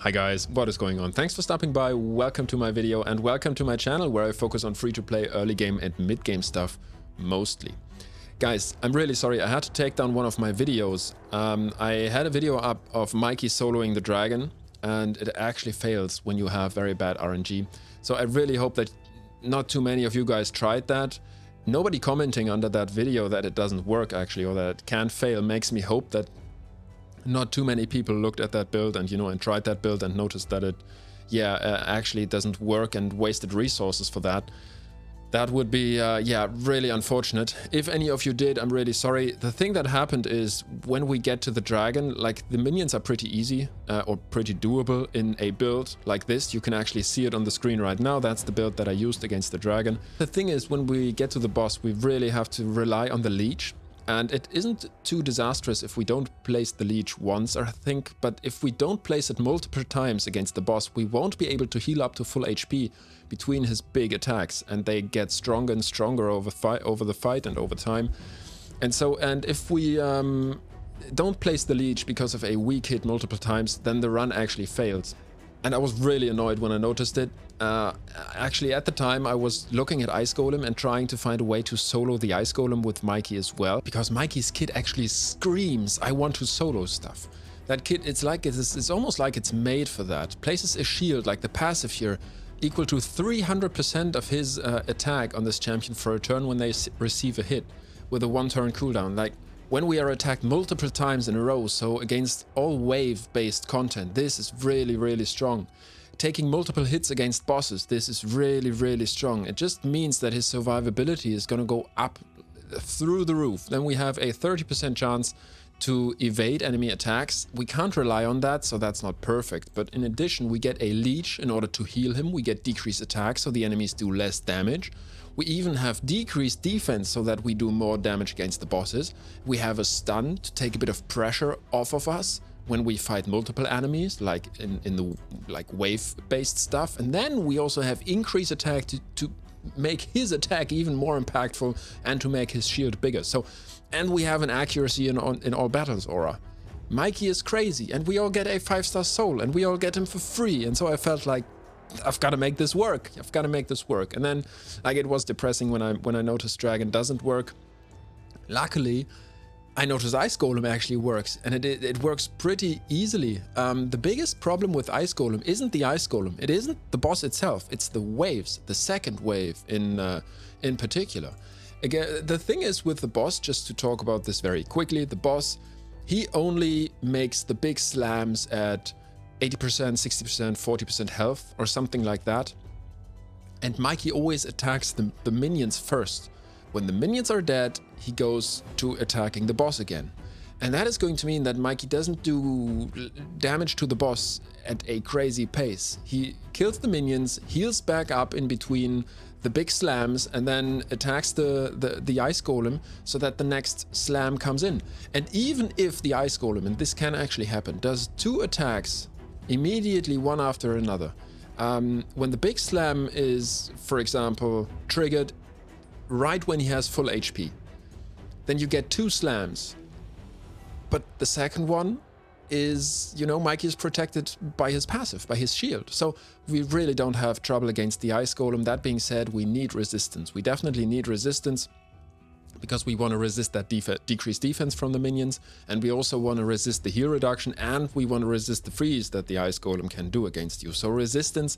Hi guys, what is going on? Thanks for stopping by, welcome to my video and welcome to my channel where I focus on free-to-play early game and mid-game stuff, mostly. Guys, I'm really sorry, I had to take down one of my videos. I had a video up of Mikey soloing the dragon and it actually fails when you have very bad RNG. So I really hope that not too many of you guys tried that. Nobody commenting under that video that it doesn't work actually, or that it can fail, makes me hope that not too many people looked at that build and and tried that build and noticed that it actually doesn't work and wasted resources for that. That would be really unfortunate. If any of you did, I'm really sorry. The thing that happened is when we get to the dragon, like the minions are pretty easy or pretty doable in a build like this. You can actually see it on the screen right now. That's the build that I used against the dragon. The thing is, when we get to the boss, we really have to rely on the leech. And it isn't too disastrous if we don't place the leech once, I think, but if we don't place it multiple times against the boss, we won't be able to heal up to full HP between his big attacks, and they get stronger and stronger over the fight and over time. And if we don't place the leech because of a weak hit multiple times, then the run actually fails. And I was really annoyed when I noticed it. Actually, at the time, I was looking at Ice Golem and trying to find a way to solo the Ice Golem with Mikey as well. Because Mikey's kit actually screams, I want to solo stuff. That kit, it's almost like it's made for that. Places a shield, like the passive here, equal to 300% of his attack on this champion for a turn when they receive a hit with a 1-turn cooldown. Like, when we are attacked multiple times in a row, so against all wave-based content, this is really, really strong. Taking multiple hits against bosses, this is really, really strong. It just means that his survivability is going to go up through the roof. Then we have a 30% chance to evade enemy attacks. We can't rely on that, so that's not perfect. But in addition, we get a leech in order to heal him. We get decreased attack, so the enemies do less damage. We even have decreased defense so that we do more damage against the bosses. We have a stun to take a bit of pressure off of us when we fight multiple enemies, like in the wave-based stuff. And then we also have increased attack to make his attack even more impactful and to make his shield bigger. So, and we have an accuracy in all battles aura. Mikey is crazy, and we all get a 5-star soul, and we all get him for free. And so I felt like, I've got to make this work. I've got to make this work. And then, like, it was depressing when I noticed Dragon doesn't work. Luckily, I noticed Ice Golem actually works, and it works pretty easily. The biggest problem with Ice Golem isn't the Ice Golem. It isn't the boss itself. It's the waves, the second wave in particular. Again, the thing is with the boss, just to talk about this very quickly, the boss, he only makes the big slams at 80%, 60%, 40% health or something like that. And Mikey always attacks the minions first. When the minions are dead, he goes to attacking the boss again. And that is going to mean that Mikey doesn't do damage to the boss at a crazy pace. He kills the minions, heals back up in between the big slams, and then attacks the Ice Golem so that the next slam comes in. And even if the Ice Golem, and this can actually happen, does 2 attacks immediately one after another, when the big slam is, for example, triggered right when he has full HP, then you get 2 slams. But the second one is, Mikey is protected by his passive, by his shield. So we really don't have trouble against the Ice Golem. That being said, we need resistance. We definitely need resistance because we want to resist that decreased defense from the minions, and we also want to resist the heal reduction, and we want to resist the freeze that the Ice Golem can do against you. So resistance,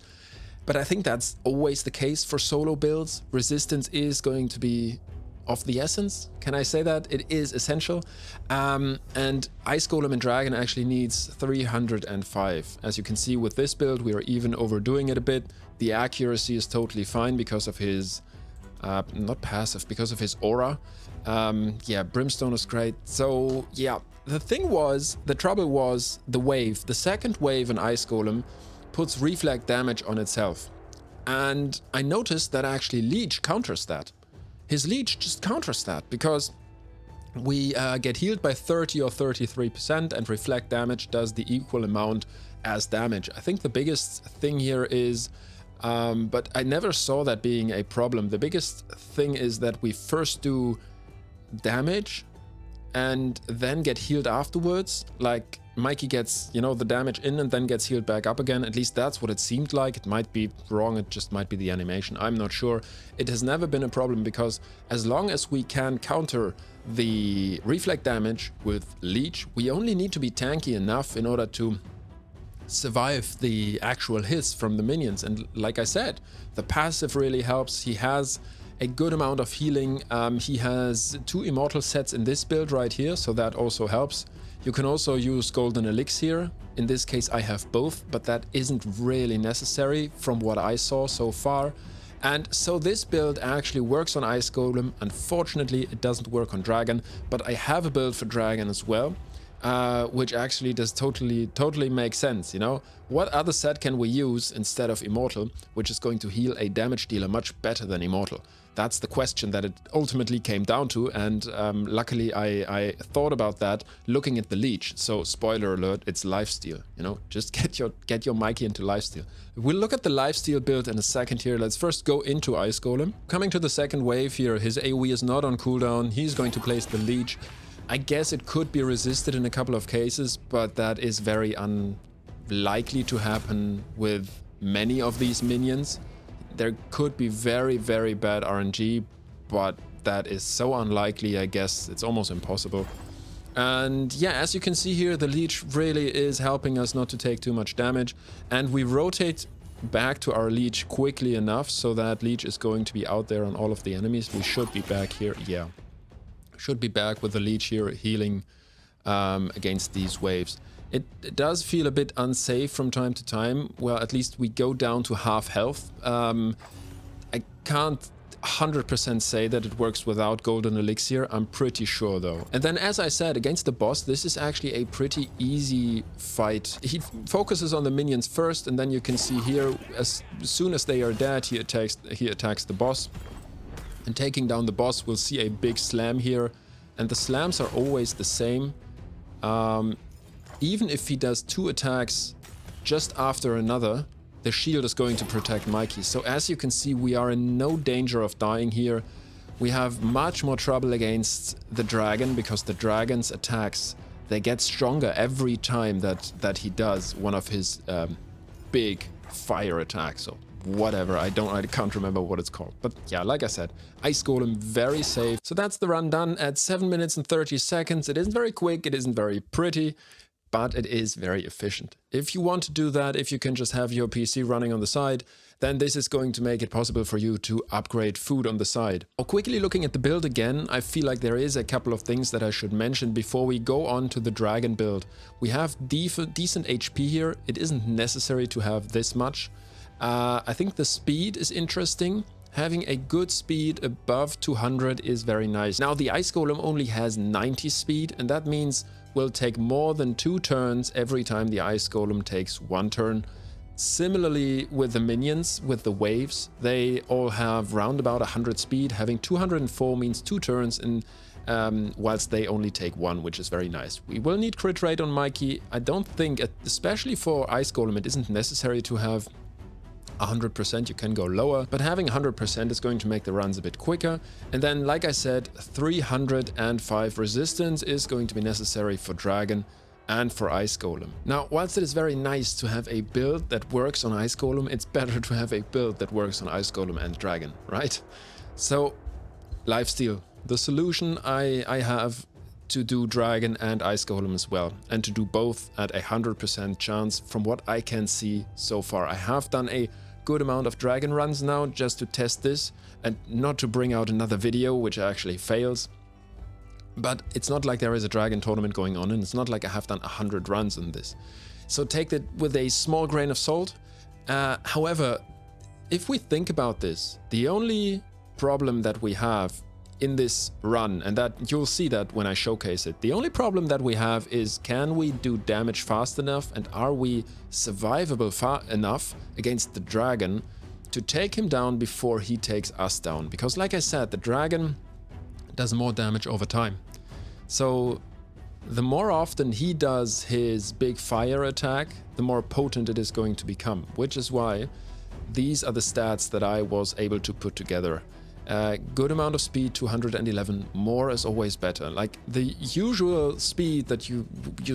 but I think that's always the case for solo builds. Resistance is going to be of the essence. Can I say that? It is essential. And Ice Golem and Dragon actually needs 305. As you can see with this build, we are even overdoing it a bit. The accuracy is totally fine because of his, not passive, because of his aura. Brimstone is great. So yeah, the trouble was the wave. The second wave in Ice Golem puts reflect damage on itself. And I noticed that actually Leech counters that. His leech just counters that because we get healed by 30 or 33%, and reflect damage does the equal amount as damage. I think the biggest thing here is, but I never saw that being a problem. The biggest thing is that we first do damage and then get healed afterwards. Like Mikey gets, you know, the damage in and then gets healed back up again. At least that's what it seemed like. It might be wrong, it just might be the animation. I'm not sure. It has never been a problem because as long as we can counter the reflect damage with Leech, we only need to be tanky enough in order to survive the actual hits from the minions. And like I said, the passive really helps. He has a good amount of healing. He has 2 immortal sets in this build right here, so that also helps. You can also use golden elixir. In this case I have both, but that isn't really necessary from what I saw so far. And so this build actually works on Ice Golem. Unfortunately it doesn't work on Dragon, but I have a build for Dragon as well, which actually does totally make sense, you know? What other set can we use instead of Immortal, which is going to heal a damage dealer much better than Immortal? That's the question that it ultimately came down to, and luckily I thought about that looking at the Leech. So spoiler alert, it's lifesteal, you know? Just get your Mikey into lifesteal. We'll look at the lifesteal build in a second here. Let's first go into Ice Golem. Coming to the second wave here, his AoE is not on cooldown. He's going to place the Leech. I guess it could be resisted in a couple of cases, but that is very unlikely to happen with many of these minions. There could be very, very bad RNG, but that is so unlikely, I guess it's almost impossible. And yeah, as you can see here, the Leech really is helping us not to take too much damage. And we rotate back to our Leech quickly enough so that Leech is going to be out there on all of the enemies. We should be back here, yeah. Should be back with the Leech here healing against these waves. It does feel a bit unsafe from time to time. Well, at least we go down to half health. I can't 100% say that it works without golden elixir. I'm pretty sure though. And then as I said, against the boss, this is actually a pretty easy fight. He focuses on the minions first, and then you can see here, as soon as they are dead, he attacks the boss. And taking down the boss, we'll see a big slam here. And the slams are always the same. Even if he does 2 attacks just after another, the shield is going to protect Mikey. So as you can see, we are in no danger of dying here. We have much more trouble against the dragon, because the dragon's attacks, they get stronger every time that he does one of his big fire attacks. So whatever, I can't remember what it's called. But yeah, like I said, Ice Golem, very safe. So that's the run done at 7 minutes and 30 seconds. It isn't very quick, it isn't very pretty, but it is very efficient. If you want to do that, if you can just have your PC running on the side, then this is going to make it possible for you to upgrade food on the side. Now, quickly looking at the build again, I feel like there is a couple of things that I should mention before we go on to the dragon build. We have decent HP here. It isn't necessary to have this much. I think the speed is interesting. Having a good speed above 200 is very nice. Now, the Ice Golem only has 90 speed, and that means we'll take more than 2 turns every time the Ice Golem takes 1 turn. Similarly with the minions, with the waves, they all have round about 100 speed. Having 204 means 2 turns, and whilst they only take 1, which is very nice. We will need crit rate on Mikey. I don't think, especially for Ice Golem, it isn't necessary to have 100%, you can go lower, but having 100% is going to make the runs a bit quicker. And then, like I said, 305 resistance is going to be necessary for Dragon and for Ice Golem. Now, whilst it is very nice to have a build that works on Ice Golem, it's better to have a build that works on Ice Golem and Dragon, right? So, lifesteal. The solution I have to do Dragon and Ice Golem as well, and to do both at 100% chance from what I can see so far. I have done a good amount of Dragon runs now just to test this, and not to bring out another video which actually fails. But it's not like there is a Dragon tournament going on, and it's not like I have done 100 runs on this. So take that with a small grain of salt. However, if we think about this, the only problem that we have in this run, and that you'll see that when I showcase it, the only problem that we have is, can we do damage fast enough, and are we survivable enough against the dragon to take him down before he takes us down? Because like I said, the dragon does more damage over time. So the more often he does his big fire attack, the more potent it is going to become, which is why these are the stats that I was able to put together. Good amount of speed, 211. More is always better. Like the usual speed that you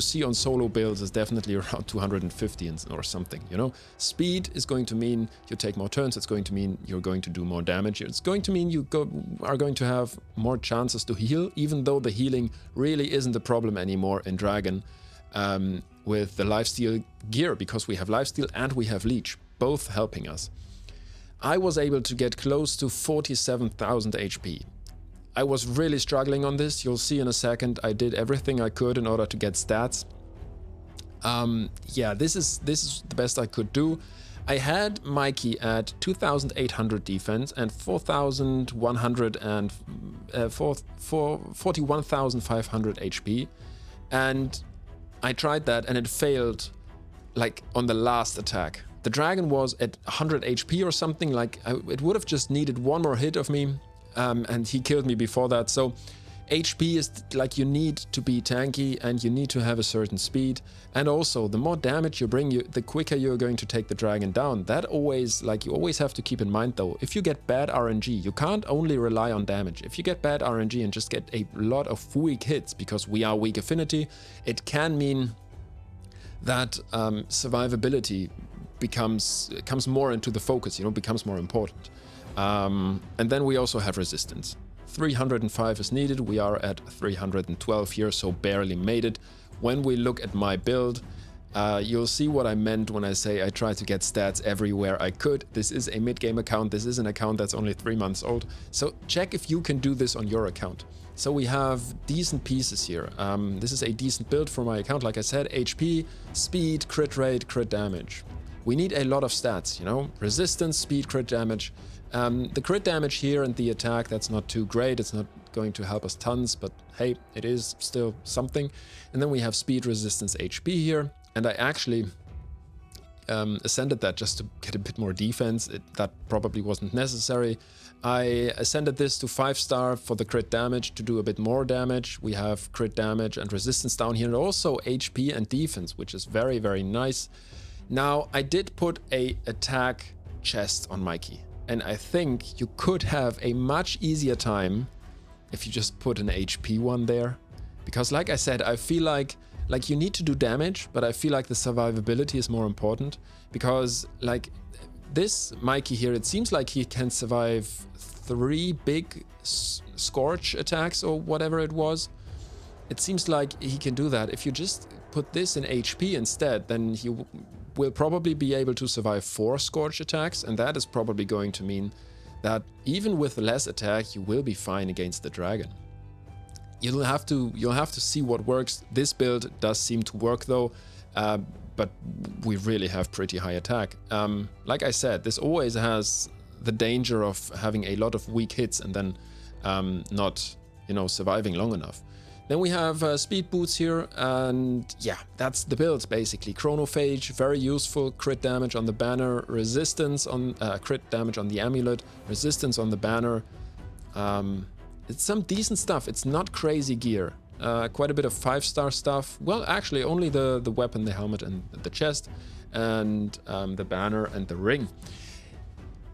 see on solo builds is definitely around 250 or something, you know. Speed is going to mean you take more turns. It's going to mean you're going to do more damage. It's going to mean you are going to have more chances to heal, even though the healing really isn't a problem anymore in Dragon with the lifesteal gear, because we have lifesteal and we have leech, both helping us. I was able to get close to 47,000 HP. I was really struggling on this. You'll see in a second. I did everything I could in order to get stats. Yeah, this is the best I could do. I had Mikey at 2,800 defense and 4,100 and 41,500 HP, and I tried that and it failed, like on the last attack. The dragon was at 100 HP or something, like it would have just needed one more hit of me, and he killed me before that. So HP is like, you need to be tanky and you need to have a certain speed, and also the more damage you bring, the quicker you're going to take the dragon down. That always, like, you always have to keep in mind though, if you get bad RNG, you can't only rely on damage. If you get bad RNG and just get a lot of weak hits, because we are weak affinity, it can mean that survivability comes more into the focus, you know, becomes more important. And then we also have resistance. 305 is needed. We are at 312 here, so barely made it. When we look at my build, you'll see what I meant when I say I try to get stats everywhere I could. This is a mid-game account. This is an account that's only 3 months old. So check if you can do this on your account. So we have decent pieces here. This is a decent build for my account. Like I said, HP, speed, crit rate, crit damage. We need a lot of stats, you know, resistance, speed, crit damage. The crit damage here and the attack, that's not too great. It's not going to help us tons, but hey, it is still something. And then we have speed, resistance, HP here. And I actually ascended that just to get a bit more defense. That probably wasn't necessary. I ascended this to 5-star for the crit damage to do a bit more damage. We have crit damage and resistance down here, and also HP and defense, which is very, very nice. Now, I did put a attack chest on Mikey, and I think you could have a much easier time if you just put an HP one there. Because like I said, I feel like you need to do damage, but I feel like the survivability is more important. Because like this Mikey here, it seems like he can survive 3 big scorch attacks or whatever it was. It seems like he can do that. If you just put this in HP instead, then he will probably be able to survive 4 scorch attacks, and that is probably going to mean that even with less attack, you will be fine against the dragon. You'll have to see what works. This build does seem to work though, but we really have pretty high attack. Like I said, this always has the danger of having a lot of weak hits and then not, you know, surviving long enough. Then we have speed boots here, and yeah, that's the build basically. Chronophage, very useful. Crit damage on the banner, resistance on crit damage on the amulet, resistance on the banner. It's some decent stuff. It's not crazy gear. Quite a bit of 5-star stuff. Well, actually, only the weapon, the helmet, and the chest, and the banner and the ring.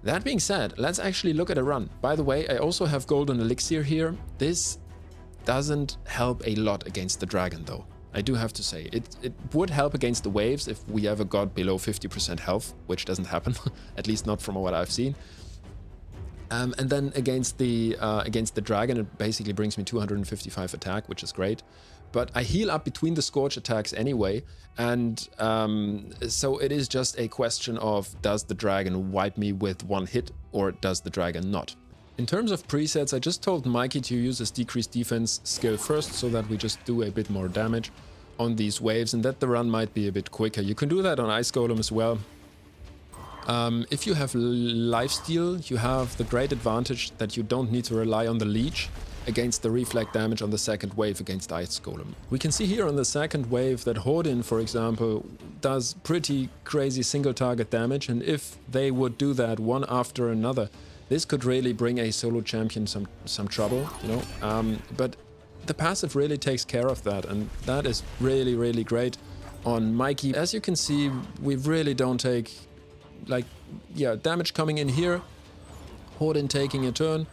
That being said, let's actually look at a run. By the way, I also have golden elixir here. This doesn't help a lot against the dragon though. I do have to say, it would help against the waves if we ever got below 50% health, which doesn't happen, at least not from what I've seen. And then against the dragon, it basically brings me 255 attack, which is great. But I heal up between the scorch attacks anyway, and so it is just a question of, does the dragon wipe me with 1 hit, or does the dragon not? In terms of presets, I just told Mikey to use his decreased defense skill first, so that we just do a bit more damage on these waves and that the run might be a bit quicker. You can do that on Ice Golem as well. If you have lifesteal, you have the great advantage that you don't need to rely on the leech against the reflect damage on the second wave against Ice Golem. We can see here on the second wave that Hodin, for example, does pretty crazy single target damage, and if they would do that one after another, this could really bring a solo champion some trouble, you know. But the passive really takes care of that, and that is really, really great on Mikey. As you can see, we really don't take, like, yeah, damage coming in here, Hodin taking a turn,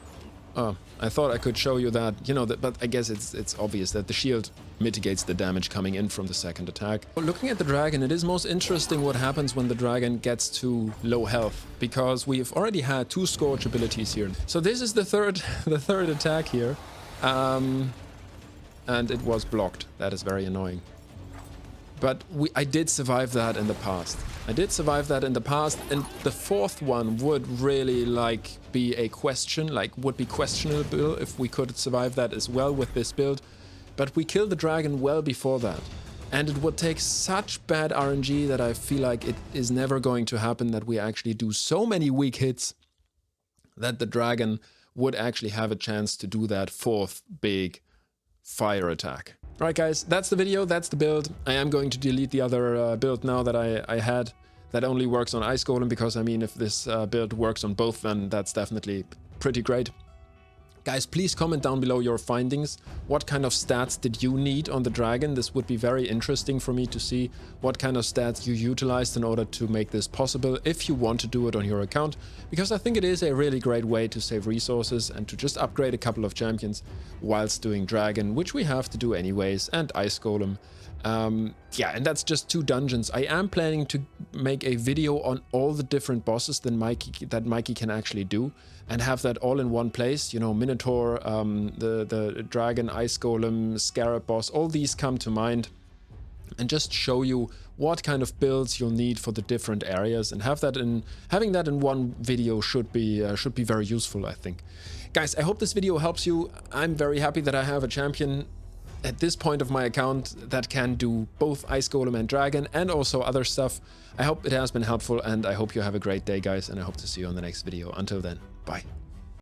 I thought I could show you that, you know, but I guess it's obvious that the shield mitigates the damage coming in from the second attack. Looking at the dragon, it is most interesting what happens when the dragon gets to low health, because we've already had 2 Scourge abilities here. So this is the third attack here, and it was blocked. That is very annoying. But I did survive that in the past. And the 4th one would really be a question, would be questionable if we could survive that as well with this build. But we killed the dragon well before that. And it would take such bad RNG that I feel like it is never going to happen, that we actually do so many weak hits that the dragon would actually have a chance to do that 4th big fire attack. Alright guys, that's the video, that's the build. I am going to delete the other build now that I had. That only works on Ice Golem, because I mean, if this build works on both, then that's definitely pretty great. Guys, please comment down below your findings. What kind of stats did you need on the dragon? This would be very interesting for me to see what kind of stats you utilized in order to make this possible, if you want to do it on your account, because I think it is a really great way to save resources and to just upgrade a couple of champions whilst doing dragon, which we have to do anyways, and Ice Golem. Yeah, and that's just 2 dungeons. I am planning to make a video on all the different bosses that Mikey can actually do, and have that all in one place. You know, Minotaur, the Dragon, Ice Golem, Scarab boss, all these come to mind, and just show you what kind of builds you'll need for the different areas, and having that in one video should be very useful, I think. Guys, I hope this video helps you. I'm very happy that I have a champion at this point of my account that can do both Ice Golem and Dragon, and also other stuff. I hope it has been helpful, and I hope you have a great day, guys, and I hope to see you on the next video. Until then, bye.